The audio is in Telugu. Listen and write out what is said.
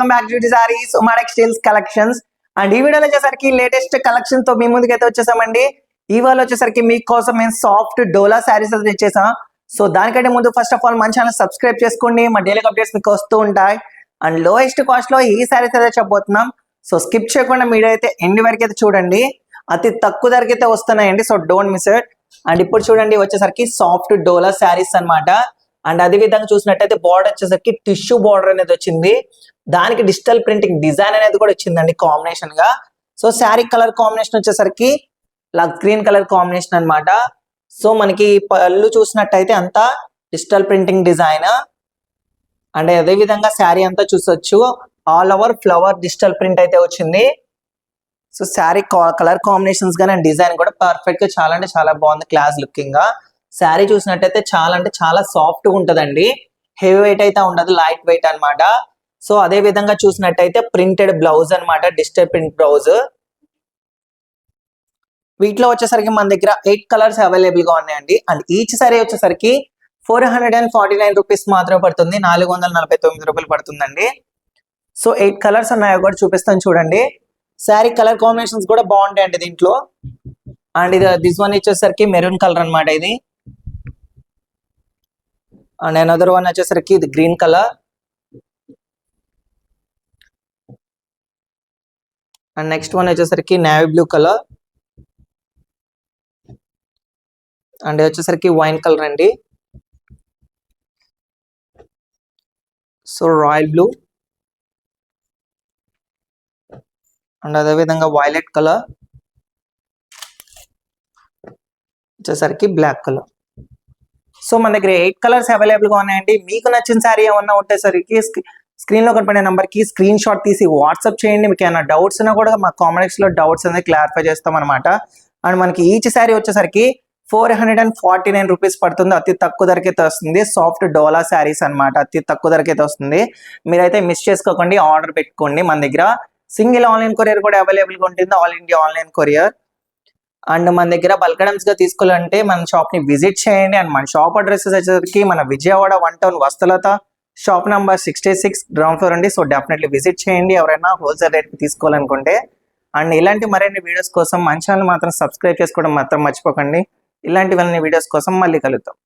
Welcome back to saris Uma textiles collections. And ఈ వీడియోలో వచ్చేసరికి లేటెస్ట్ కలెక్షన్ తో మీ ముందుకైతే వచ్చేసామండి. ఇవాళ వచ్చేసరికి మీకోసం మేము సాఫ్ట్ డోలా శారీస్ అయితే తెచ్చేసాం. సో దానికంటే ముందు ఫస్ట్ ఆఫ్ ఆల్ మన ఛానల్ సబ్స్క్రైబ్ చేసుకోండి, మా డైలీ అప్డేట్స్ మీకు వస్తూ ఉంటాయి. అండ్ లోయెస్ట్ కాస్ట్ లో ఈ శారీస్ అయితే చెప్పబోతున్నాం. సో స్కిప్ చేయకుండా మీరు అయితే ఎండ్ వరకు అయితే చూడండి, అతి తక్కువ ధరకి అయితే వస్తున్నాయండి. So don't miss it. And ఇప్పుడు చూడండి వచ్చేసరికి సాఫ్ట్ డోలా శారీస్ అన్నమాట. అండ్ అదే విధంగా చూసినట్టయితే బార్డర్ వచ్చేసరికి టిష్యూ బార్డర్ అనేది వచ్చింది, దానికి డిజిటల్ ప్రింటింగ్ డిజైన్ అనేది కూడా వచ్చిందండి కాంబినేషన్ గా. సో శారీ కలర్ కాంబినేషన్ వచ్చేసరికి గ్రీన్ కలర్ కాంబినేషన్ అన్నమాట. సో మనకి పళ్ళు చూసినట్టయితే అంతా డిజిటల్ ప్రింటింగ్ డిజైన్. అండ్ అదే విధంగా శారీ అంతా చూసొచ్చు all over flower digital print అయితే వచ్చింది. సో శారీ కలర్ కాంబినేషన్స్ గా అండ్ డిజైన్ కూడా పర్ఫెక్ట్ గా చాలా అంటే చాలా బాగుంది, క్లాస్ లుకింగ్ గా. శారీ చూసినట్టయితే చాలా అంటే చాలా సాఫ్ట్ గా ఉంటదండి, హెవీ వెయిట్ అయితే ఉండదు, లైట్ వెయిట్ అన్నమాట. సో అదే విధంగా చూసినట్టయితే ప్రింటెడ్ బ్లౌజ్ అన్నమాట, డిజిటల్ ప్రింట్ బ్లౌజ్. వీటిలో వచ్చేసరికి మన దగ్గర 8 కలర్స్ అవైలబుల్ గా ఉన్నాయండి. అండ్ ఈచ్ సారీ వచ్చేసరికి 449 రూపీస్ మాత్రమే పడుతుంది, 449 రూపాయలు పడుతుందండి. సో 8 కలర్స్ ఉన్నాయో కూడా చూపిస్తాను చూడండి. శారీ కలర్ కాంబినేషన్స్ కూడా బాగుంటాయండి దీంట్లో. అండ్ ఇది దిస్ వన్ వచ్చేసరికి మెరూన్ కలర్ అన్నమాట ఇది. అండ్ అనదర్ వన్ వచ్చేసరికి ఇది green colour. And next one వచ్చేసరికి నేవీ బ్లూ కలర్. అండ్ వచ్చేసరికి వైన్ కలర్ అండి. So royal blue. అండ్ అదే విధంగా వైలెట్ కలర్ వచ్చేసరికి బ్లాక్ కలర్. సో మన దగ్గర 8 కలర్స్ అవైలబుల్ గా ఉన్నాయండి. మీకు నచ్చిన శారీ ఏమన్నా ఉంటేసరికి స్క్రీన్ లో కనపడే నెంబర్ కి స్క్రీన్ షాట్ తీసి వాట్సాప్ చేయండి. మీకు ఏమైనా డౌట్స్ ఉన్నా కూడా మా కామెంట్స్ లో డౌట్స్ అనేది క్లారిఫై చేస్తాం అనమాట. అండ్ మనకి ఈచ్ శారీ వచ్చేసరికి 449 రూపీస్ పడుతుంది, అతి తక్కువ ధరకైతే వస్తుంది. సాఫ్ట్ డోలా శారీస్ అన్నమాట, అతి తక్కువ ధరకైతే వస్తుంది. మీరైతే మిస్ చేసుకోకండి, ఆర్డర్ పెట్టుకోండి. మన దగ్గర సింగిల్ ఆన్లైన్ కొరియర్ కూడా అవైలబుల్ గా ఉంటుంది, all India online courier. And మన దగ్గర బల్క్ ఐటమ్స్ గా తీసుకోవాలంటే మన షాప్ ని విజిట్ చేయండి. అండ్ మన షాప్ అడ్రస్ వచ్చేసరికి మన విజయవాడ 1 టౌన్ వస్తలత, షాప్ నంబర్ 66 గ్రౌండ్ ఫ్లోర్ అండి. సో డెఫినెట్లీ విజిట్ చేయండి ఎవరైనా హోల్సేల్ రేట్ తీసుకోవాలనుకుంటే. అండ్ ఇలాంటి మరిన్ని వీడియోస్ కోసం మన ఛానల్ మాత్రం సబ్స్క్రైబ్ చేసుకోవడం మాత్రం మర్చిపోకండి. ఇలాంటివన్నీ వీడియోస్ కోసం మళ్ళీ కలుద్దాం.